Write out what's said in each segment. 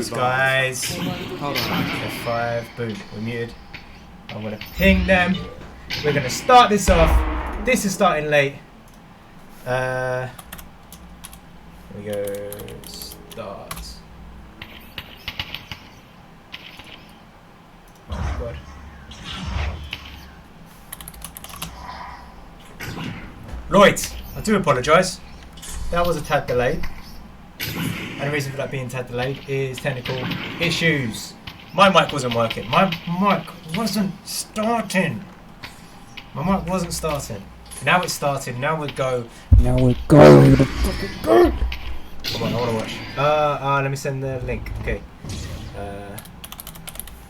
Thanks, guys. Hold on. F5. Boom. We're muted. I'm going to ping them. We're going to start this off. This is starting late. Here we go. Start. Oh, God. Lloyd, I do apologise. That was a tad delayed. And the reason for that being tad delayed is technical issues. My mic wasn't working. My mic wasn't starting. My mic wasn't starting. Now it's started. Now we go. Now we go. Come on, I want to watch. Let me send the link. Okay.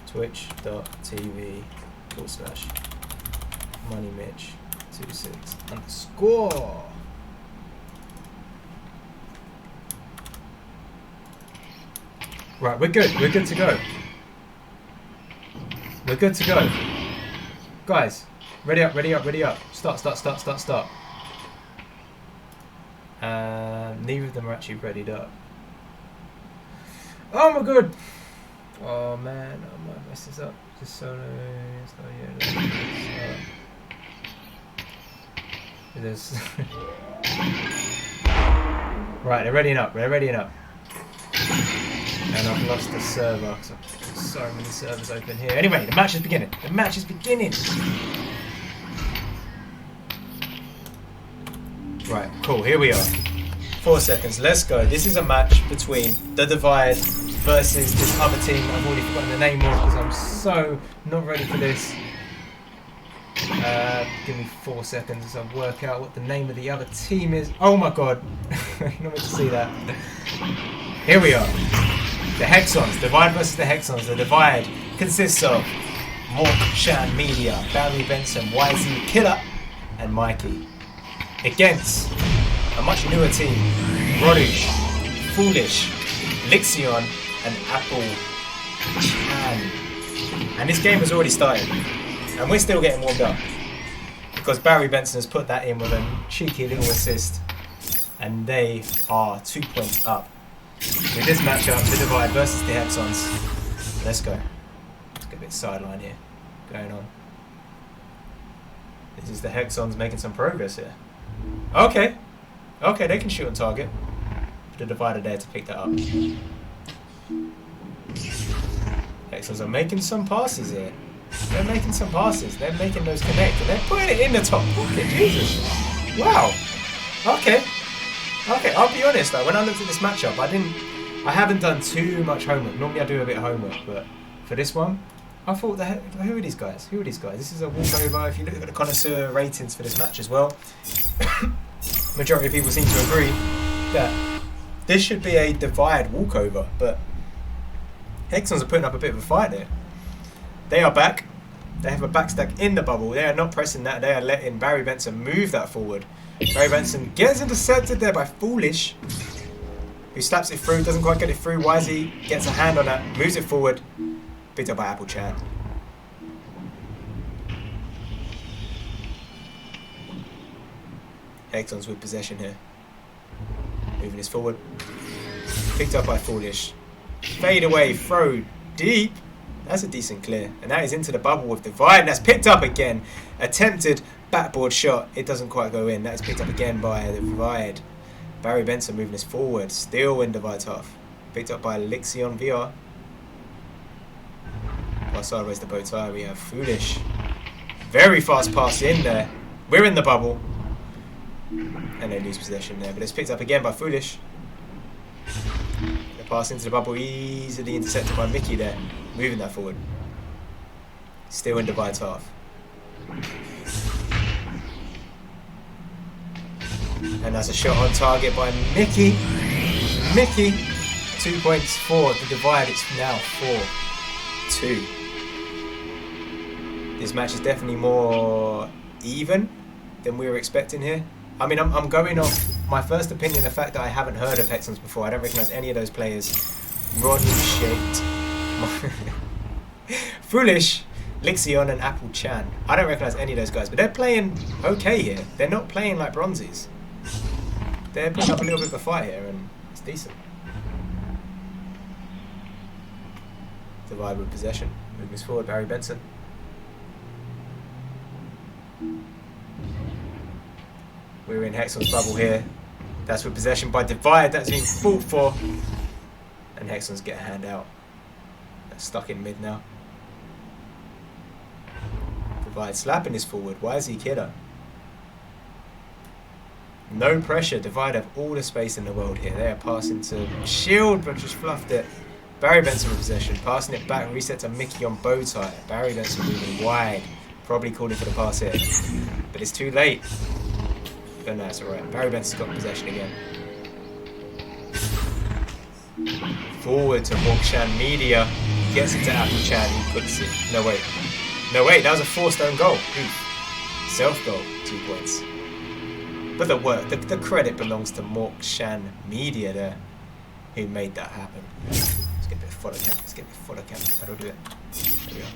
Twitch.tv/Moneymitch26_. Right, we're good. We're good to go. We're good to go. Guys, ready up, ready up, ready up. Start. Neither of them are actually readied up. Oh my god! Oh man, I might mess this up. Just solo. There's right, they're readying up. They're readying up. And I've lost the server because I've got so many servers open here. Anyway, the match is beginning. The match is beginning. Right, cool. Here we are. 4 seconds. Let's go. This is a match between the Divide versus this other team. I've already forgotten the name of because I'm so not ready for this. Give me 4 seconds as I work out what the name of the other team is. Oh my god. You're not meant to see that. Here we are. The Hexons, Divide versus the Hexons. The Divide consists of Mork, Shan, Media, Barry Benson, YZ, Killer, and Mikey. Against a much newer team, Rodish, Foolish, Lixion, and Apple Chan. And this game has already started. And we're still getting warmed up. Because Barry Benson has put that in with a cheeky little assist. And they are 2 points up. With this matchup, the Divide versus the Hexons. Let's go. Let's get a bit sideline here going on. This is the Hexons making some progress here. Okay. Okay, they can shoot on target. The Divider there to pick that up. Hexons are making some passes here. They're making some passes. They're making those connect. And they're putting it in the top pocket. Jesus. Wow. Okay. Okay, I'll be honest though, when I looked at this matchup, I haven't done too much homework. Normally I do a bit of homework, but for this one, I thought, who are these guys? Who are these guys? This is a walkover. If you look at the connoisseur ratings for this match as well, majority of people seem to agree that this should be a Divide walkover, but Hexons are putting up a bit of a fight there. They are back. They have a backstack in the bubble. They are not pressing that. They are letting Barry Benson move that forward. Barry Benson gets intercepted there by Foolish, who slaps it through, doesn't quite get it through. YZ gets a hand on that, moves it forward, picked up by Apple Chan. Hexons with possession here. Moving this forward. Picked up by Foolish. Fade away, throw deep. That's a decent clear. And that is into the bubble with Divide. And that's picked up again. Attempted backboard shot. It doesn't quite go in. That is picked up again by the Divide. Barry Benson moving this forward. Still in Divide's half. Picked up by Lixion VR. While sideways the bow tie, we have Foolish. Very fast pass in there. We're in the bubble. And they lose possession there. But it's picked up again by Foolish. The pass into the bubble easily intercepted by Mickey there. Moving that forward. Still in Divide's half. And that's a shot on target by Mickey. Mickey. 2 points for the Divide. It's now 4-2. This match is definitely more even than we were expecting here. I mean, I'm going off my first opinion, the fact that I haven't heard of Hexons before. I don't recognise any of those players. Rodney Shaped. Foolish, Lixion and Apple Chan. I don't recognise any of those guys, but they're playing okay here. They're not playing like bronzies. They're putting up a little bit of a fight here, and it's decent. Divide with possession. Moving forward, Barry Benson. We're in Hexon's bubble here. That's with possession by Divide. That's been fought for. And Hexons get a hand out. That's stuck in mid now. Divide slapping his forward. Why is he killer? No pressure. Divide have all the space in the world here. They are passing to Shield, but just fluffed it. Barry Benson with possession. Passing it back. Reset to Mickey on bow tie. Barry Benson moving wide. Probably calling for the pass here. But it's too late. But no, it's alright. Barry Benson's got possession again. Forward to Mokshan Media. He gets it to Applechan. He puts it. No, wait. No, wait. That was a forced own goal. Oof. Self-goal. 2 points. But the work, the credit belongs to Mokshan Media there, who made that happen. Let's get a bit of follow cam. Let's get a bit of follow cam. How do I do it? There we go.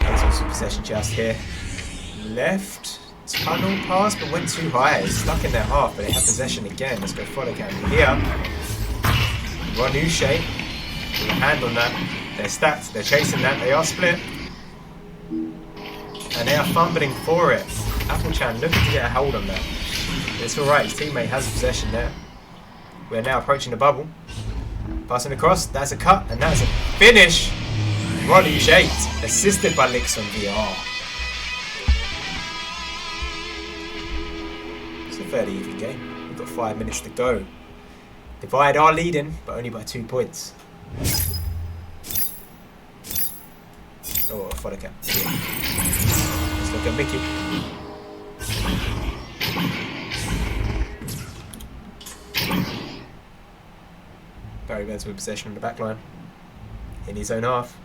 Hexons with possession just here. Left tunnel pass, but went too high. It's stuck in their half, but they have possession again. Let's go follow cam here. Ronu shape. With a hand on that. They're stacked. They're chasing that. They are split. And they are fumbling for it. Applechan looking to get a hold on that. It's alright, his teammate has possession there. We're now approaching the bubble. Passing across, that's a cut, and that's a finish. Ronnie Shade, assisted by Licks on VR. It's a fairly even game. We've got 5 minutes to go. Divide are leading, but only by 2 points. Oh, a follow cap. Let's look at Mickey. Barry Benson with possession on the back line. In his own half.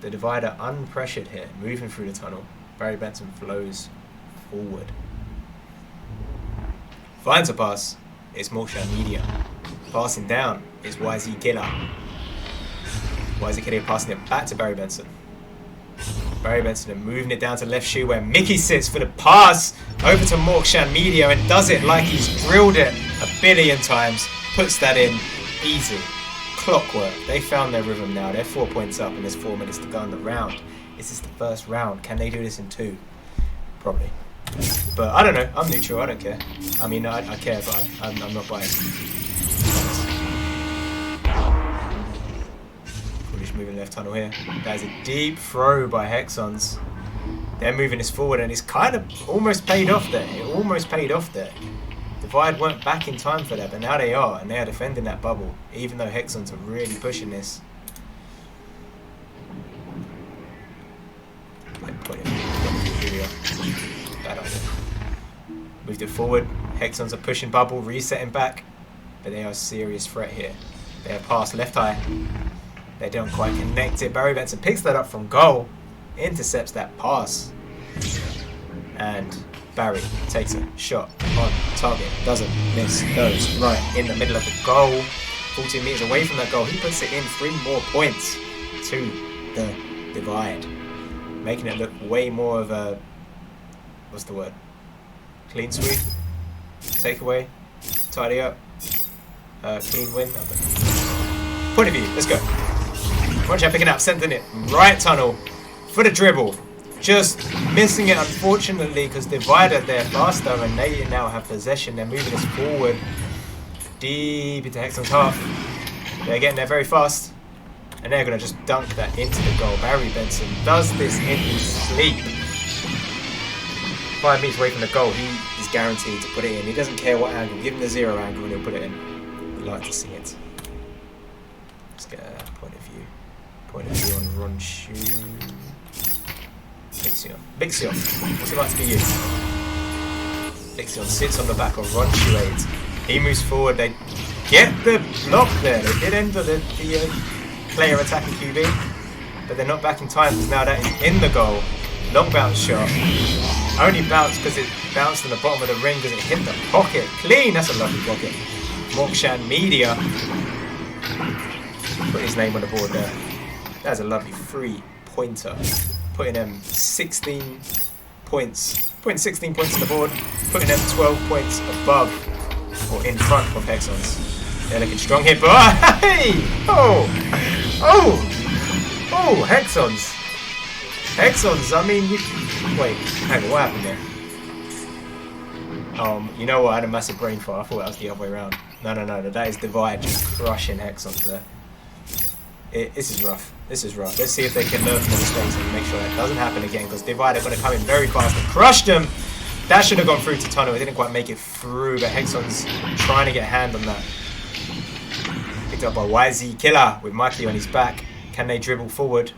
The divider unpressured here, moving through the tunnel. Barry Benson flows forward. Finds a pass. It's Mokshan Media. Passing down is YZ Killer. YZ Killer passing it back to Barry Benson. Barry Benson and moving it down to left shoe where Mickey sits for the pass over to Mokshan Media and does it like he's drilled it a billion times. Puts that in easy. Clockwork. They found their rhythm now. They're 4 points up and there's 4 minutes to go in the round. Is this the first round? Can they do this in 2? Probably. But I don't know. I'm neutral. I don't care. I mean, I care, but I'm not biased. Foolish moving left tunnel here. That is a deep throw by Hexons. They're moving this forward and it's kind of almost paid off there. It almost paid off there. Divide weren't back in time for that, but now they are, and they are defending that bubble, even though Hexons are really pushing this. Bad idea. Moved it forward. Hexons are pushing bubble, resetting back, but they are a serious threat here. They have passed left eye. They don't quite connect it. Barry Benson picks that up from goal, intercepts that pass, and Barry takes a shot on target, doesn't miss, goes right in the middle of the goal. 14 metres away from that goal, he puts it in 3 more points to the divide, making it look way more of a, what's the word, clean sweep, takeaway, tidy up, clean win. Point of view, let's go. Ronchak picking up, sending it right tunnel for the dribble. Just missing it, unfortunately, because Divider there faster and they now have possession. They're moving us forward deep into Hexon's half. They're getting there very fast and they're going to just dunk that into the goal. Barry Benson does this in his sleep. 5 meters away from the goal, he is guaranteed to put it in. He doesn't care what angle. Give him the 0 angle and he'll put it in. We'd like to see it. Let's get a point of view. Point of view on Ronshu. Bixion. What's it like to be you? Bixion sits on the back of Ronshu 8. He moves forward. They get the block there. They did enter the player attacking QB, but they're not back in time because now that is in the goal. Long bounce shot. Only bounced because it bounced on the bottom of the ring because it hit the pocket. Clean. That's a lovely pocket. Mokshan Media. Put his name on the board there. That's a lovely 3-pointer. Putting them 16 points. Putting 16 points on the board. Putting them 12 points above or in front of Hexons. They're looking strong here, but hey! Oh! Hexons! Hexons, I mean, wait, hang on, what happened there? You know what, I had a massive brain fart, I thought that was the other way around. No, that is Divide just crushing Hexons there. This is rough. This is rough. Let's see if they can learn from the mistakes and make sure that doesn't happen again, because Divide are going to come in very fast and crush them. That should have gone through to Tunnel. It didn't quite make it through, but Hexons trying to get a hand on that. Picked up by YZ Killer with Mikey on his back. Can they dribble forward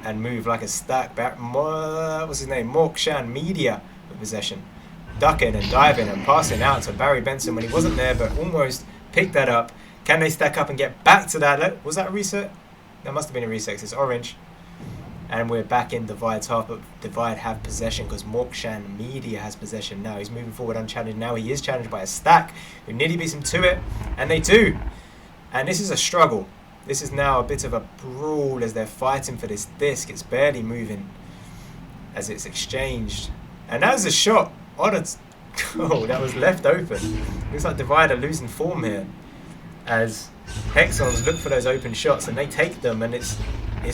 and move like a stack? What's his name? Mokshan Media with possession. Ducking and diving and passing out to Barry Benson when he wasn't there, but almost picked that up. Can they stack up and get back to that? Was that a reset? That must have been a reset. It's orange. And we're back in Divide's half, but Divide have possession because Mokshan Media has possession now. He's moving forward unchallenged. Now he is challenged by a stack who nearly beats him to it, and they do. And this is a struggle. This is now a bit of a brawl as they're fighting for this disc. It's barely moving as it's exchanged. And that was a shot. Oh, that was left open. Looks like Divide are losing form here as Hexons look for those open shots and they take them, and it's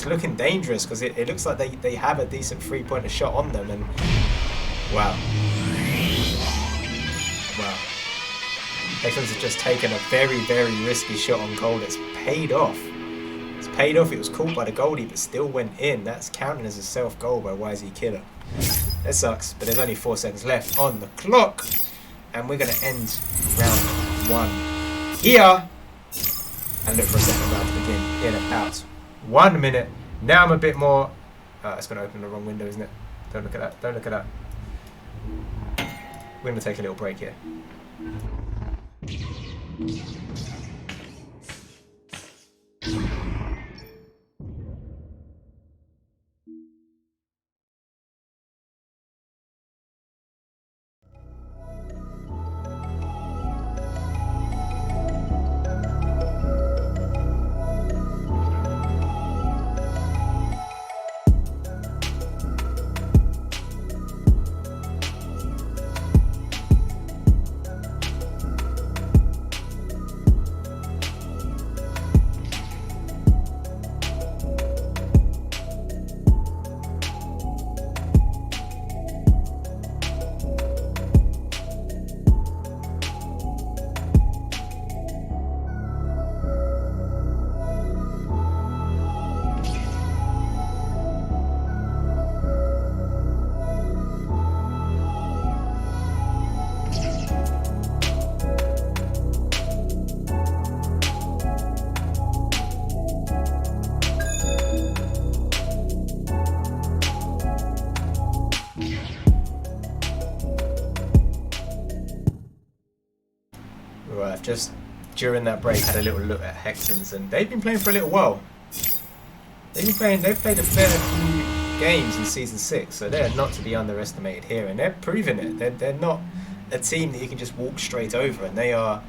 looking dangerous because it looks like they have a decent three-pointer shot on them. And wow. Hexons have just taken a very, very risky shot on goal. It's paid off. It's paid off. It was caught by the goalie but still went in. That's counting as a self-goal by YZ Killer. That sucks, but there's only 4 seconds left on the clock. And we're going to end round 1 here. And look for a second round to begin in about 1 minute. Now I'm a bit more... it's going to open the wrong window, isn't it? Don't look at that. Don't look at that. We're going to take a little break here. I've just, during that break, had a little look at Hexons, and they've been playing for a little while. They've played a fair few games in Season 6, so they're not to be underestimated here, and they're proving it. They're not a team that you can just walk straight over, and they are...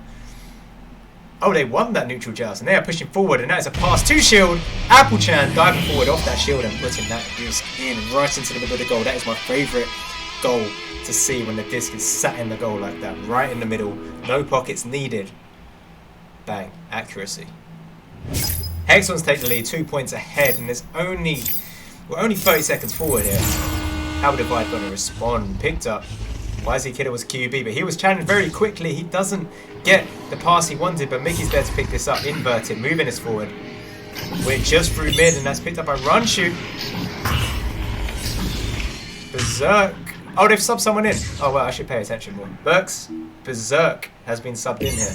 Oh, they won that neutral joust, and they are pushing forward, and that is a pass to Shield. Applechan diving forward off that Shield and putting that disc in right into the middle of the goal. That is my favourite goal to see, when the disc is sat in the goal like that, right in the middle, no pockets needed. Bang, accuracy. Hexons take the lead, 2 points ahead, and we're only 30 seconds forward here. How would Divide going to respond? Picked up. YZ Kidder was QB, but he was challenged very quickly. He doesn't get the pass he wanted, but Mickey's there to pick this up. Inverted, moving us forward. We're just through mid, and that's picked up by Run Shoot. Berserk. Oh, they've subbed someone in. Oh, well, I should pay attention more. Berserk has been subbed in here.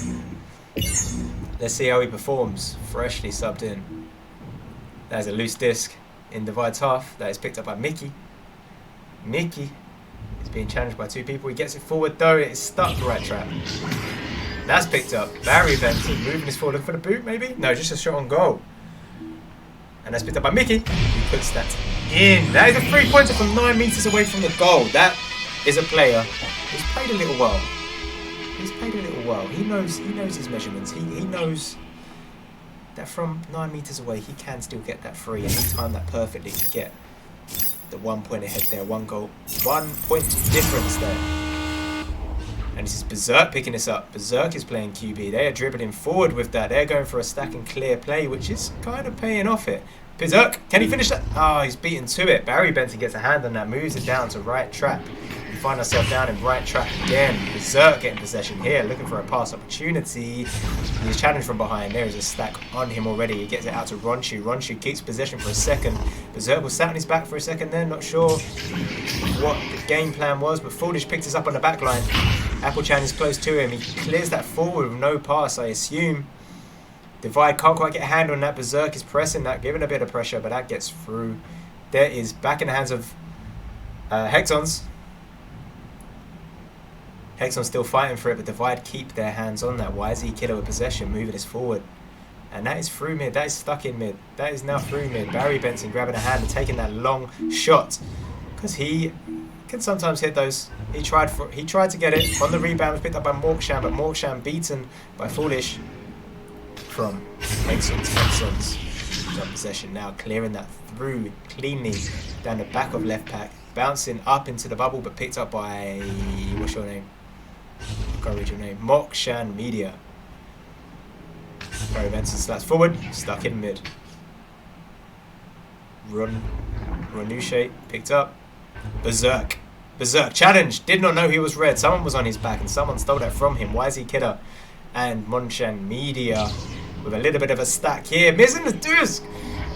Let's see how he performs. Freshly subbed in. There's a loose disc in Divide's half. That is picked up by Mickey. Mickey is being challenged by 2 people. He gets it forward, though. It is stuck right trap. That's picked up. Barry Benson moving his forward for the boot, maybe? No, just a shot on goal. And that's picked up by Mickey. He puts that in. That is a 3-pointer from 9 meters away from the goal. That is a player who's played a little while. He's played a little while. He knows his measurements. He knows that from 9 meters away he can still get that free, and he timed that perfectly to get the 1 point ahead there. 1 goal, 1 point difference there. And this is Berserk picking this up. Berserk is playing QB. They are dribbling forward with that. They're going for a stack and clear play, which is kind of paying off it. Berserk, can he finish that? Oh, he's beaten to it. Barry Benson gets a hand on that, moves it down to right trap. We find ourselves down in right trap again. Berserk getting possession here, looking for a pass opportunity. He's challenged from behind. There is a stack on him already. He gets it out to Ronshu. Ronshu keeps possession for a second. Berserk was sat on his back for a second there. Not sure what the game plan was, but Foolish picks us up on the back line. Applechan is close to him. He clears that forward with no pass, I assume. Divide can't quite get a hand on that. Berserk is pressing that, giving a bit of pressure, but that gets through. There is back in the hands of Hexons. Hexons still fighting for it, but Divide keep their hands on that. YZ Killer with possession, moving us forward. And that is through mid. That is stuck in mid. That is now through mid. Barry Benson grabbing a hand and taking that long shot. Because he can sometimes hit those. He tried to get it. On the rebound was picked up by Morkshan, but Morkshan beaten by Foolish from Hexons. Hexons on possession now, clearing that through cleanly down the back of left pack. Bouncing up into the bubble, but picked up by... What's your name? I can't read your name. Mokshan Media. Barry Benson slats forward, stuck in mid. Ranushe picked up. Berserk. Berserk challenge. Did not know he was red. Someone was on his back and someone stole that from him. YZ Kidder and Mokshan Media with a little bit of a stack here. Missing the disc.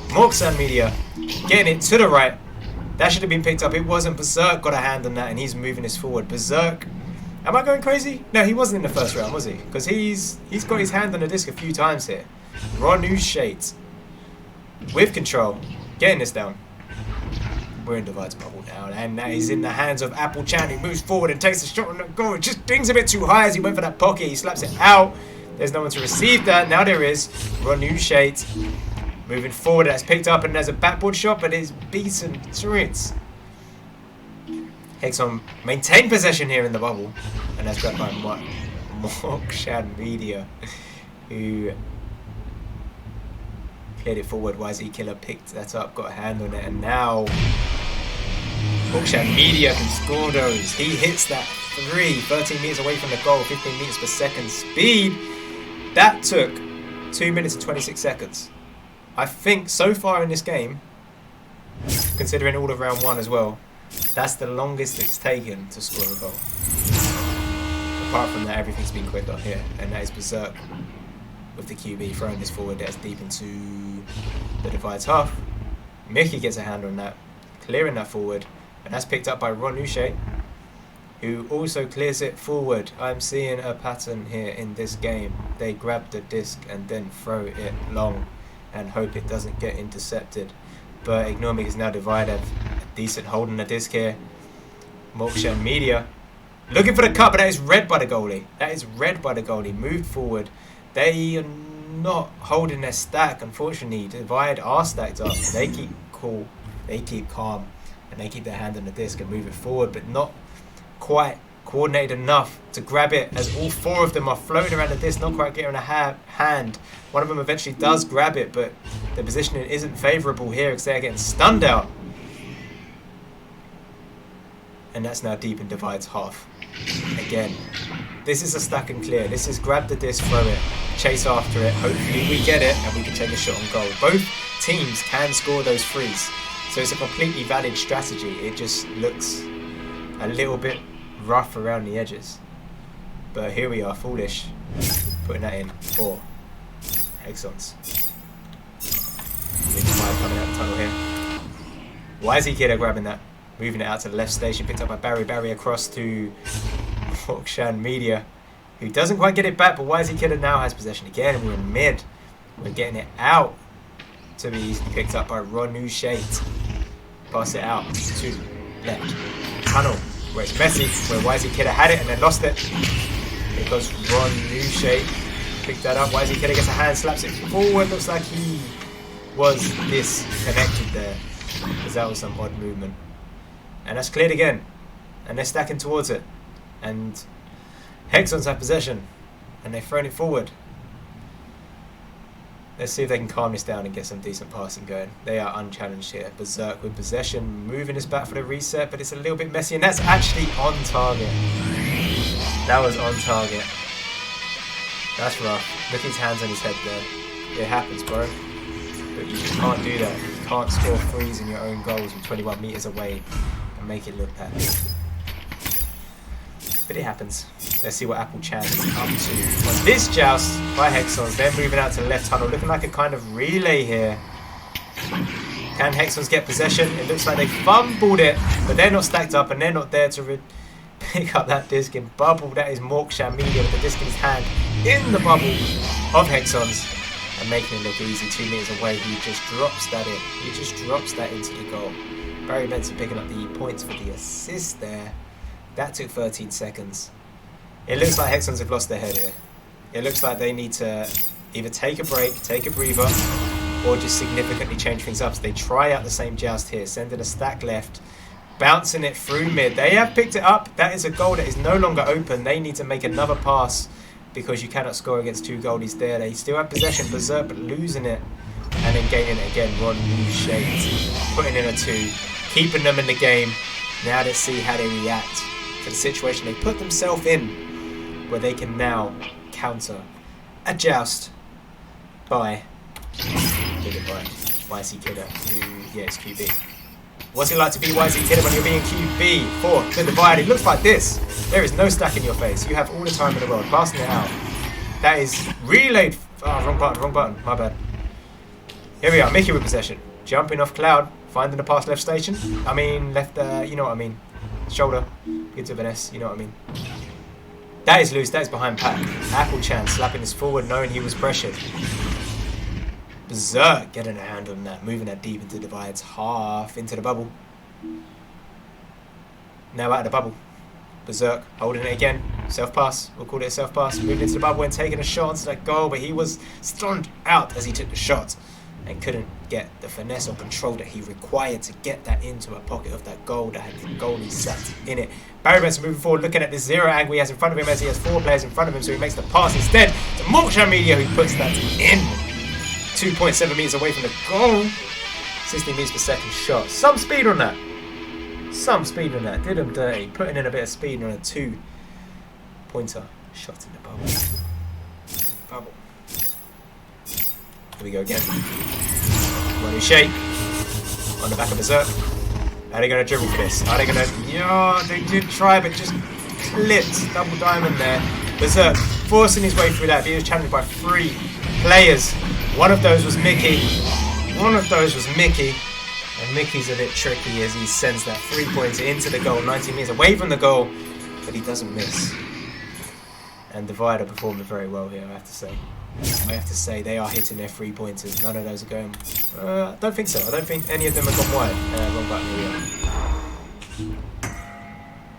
Mokshan Media getting it to the right. That should have been picked up. It wasn't. Berserk got a hand on that and he's moving this forward. Berserk. Am I going crazy? No, he wasn't in the first round, was he? Because he's got his hand on the disc a few times here. Ranushe with control. Getting this down. We're in Divide's bubble now, and that is in the hands of Applechan, who moves forward and takes a shot on the goal. It just dings a bit too high as he went for that pocket. He slaps it out. There's no one to receive that. Now there is. Ranushe moving forward. That's picked up, and there's a backboard shot, but it's beaten to it. Hexon maintain possession here in the bubble, and that's grabbed by Mokshan Media, who cleared it forward. YZ Killer picked that up, got a hand on it, and now Mokshan Media can score those. He hits that 13 meters away from the goal, 15 meters per second speed. That took 2 minutes and 26 seconds. I think so far in this game, considering all of round one as well, that's the longest it's taken to score a goal. Apart from that, everything's been quicker here, and that is Berserk with the QB throwing this forward. That's deep into the Divide's half. Mickey gets a hand on that, clearing that forward, and that's picked up by Ranushe, who also clears it forward. I'm seeing a pattern here in this game. They grab the disc and then throw it long and hope it doesn't get intercepted. But ignore me, because now Divide have a decent hold on the disc here. Mokshan Media looking for the cut, but that is read by the goalie. That is read by the goalie. Moved forward. They are not holding their stack, unfortunately. Divide are stacked up. They keep cool. They keep calm. And they keep their hand on the disc and move it forward, but not quite coordinated enough to grab it, as all four of them are floating around the disc, not quite getting a hand. One of them eventually does grab it, but the positioning isn't favourable here because they're getting stunned out. And that's now deep in Divide's half. Again, this is a stack and clear. This is grab the disc, throw it, chase after it. Hopefully we get it and we can take a shot on goal. Both teams can score those threes, so it's a completely valid strategy. It just looks a little bit rough around the edges. But here we are, Foolish, putting that in for Hexons. Coming out the tunnel here. YZ Kidder grabbing that, moving it out to the left station, picked up by Barry. Barry across to Mokshan Media, who doesn't quite get it back, but YZ Kidder now has possession again. We're in mid. We're getting it out to be picked up by Ranushe. Pass it out to left tunnel, where it's messy, where YZ Kidder had it and then lost it. Because Ranushe picked that up. YZ Kidder gets a hand, slaps it forward. Looks like he was disconnected there, because that was some odd movement. And that's cleared again. And they're stacking towards it. And Hexons have possession. And they've thrown it forward. Let's see if they can calm this down and get some decent passing going. They are unchallenged here. Berserk with possession, moving us back for the reset, but it's a little bit messy, and that's actually on target. That was on target. That's rough. Look at his hands on his head there. It happens, bro. But you just can't do that. You can't score threes in your own goals from 21 meters away and make it look that big. But it happens. Let's see what Apple Chan is up to. On this joust by Hexons, they're moving out to the left tunnel, looking like a kind of relay here. Can Hexons get possession? It looks like they fumbled it, but they're not stacked up and they're not there to pick up that disc in bubble. That is Morkshan Media with the disc in his hand in the bubble of Hexons and making it look easy. 2 meters away, he just drops that in. He just drops that into the goal. Barry Benson picking up the points for the assist there. That took 13 seconds. It looks like Hexons have lost their head here. It looks like they need to either take a break, take a breather, or just significantly change things up. So they try out the same joust here, sending a stack left, bouncing it through mid. They have picked it up. That is a goal that is no longer open. They need to make another pass because you cannot score against 2 goalies there. They still have possession, Berserk, but losing it and then gaining it again. Ron Shades putting in a 2, keeping them in the game. Now let's see how they react to the situation they put themselves in, where they can now counter a joust by YC Kidder, who, yeah, it's QB. What's it like to be YC Kidder when you're being QB for the divide? It looks like this. There is no stack in your face. You have all the time in the world. Passing it out. That is relayed. Oh, wrong button. My bad. Here we are. Mickey with possession. Jumping off Cloud. Finding the pass left station. I mean, left, you know what I mean. Shoulder. Into Vanessa, you know what I mean. That is loose. That is behind Pat. Apple Chan slapping this forward, knowing he was pressured. Berserk getting a hand on that, moving that deep into the divides, half into the bubble. Now out of the bubble. Berserk holding it again. Self-pass. We'll call it a self-pass. Moving into the bubble and taking a shot onto that goal, but he was stunned out as he took the shot and couldn't get the finesse or control that he required to get that into a pocket of that goal that had the goalie sat in it. Barry Benson moving forward, looking at this 0 angle he has in front of him as he has 4 players in front of him, so he makes the pass instead to Morkshan Media, who puts that in. 2.7 meters away from the goal. 16 meters per second shot. Some speed on that. Did him dirty. Putting in a bit of speed on a 2-pointer shot in the bubble. Here we go again. One shake on the back of Berserk. Are they going to dribble for this? Are they going to... Yeah, they did try, but just clipped. Double diamond there. Berserk forcing his way through that. He was challenged by 3 players. One of those was Mickey. And Mickey's a bit tricky as he sends that 3-pointer into the goal. 19 meters away from the goal, but he doesn't miss. And Divider performed very well here, I have to say. They are hitting their 3-pointers. None of those are going... I don't think so. I don't think any of them have gone wide. Wrong button here.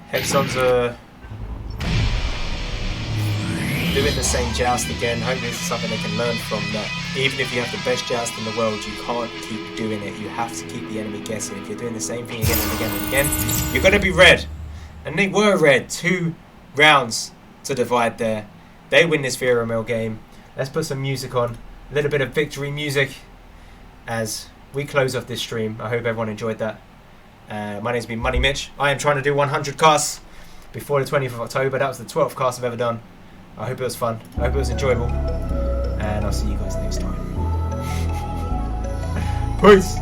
Hexons are doing the same joust again. Hopefully this is something they can learn from, that even if you have the best joust in the world, you can't keep doing it. You have to keep the enemy guessing. If you're doing the same thing again and again and again, you're going to be red. And they were red. 2 rounds to divide there. They win this VRML game. Let's put some music on. A little bit of victory music as we close off this stream. I hope everyone enjoyed that. My name's been Moneymitch. I am trying to do 100 casts before the 20th of October. That was the 12th cast I've ever done. I hope it was fun. I hope it was enjoyable. And I'll see you guys next time. Peace.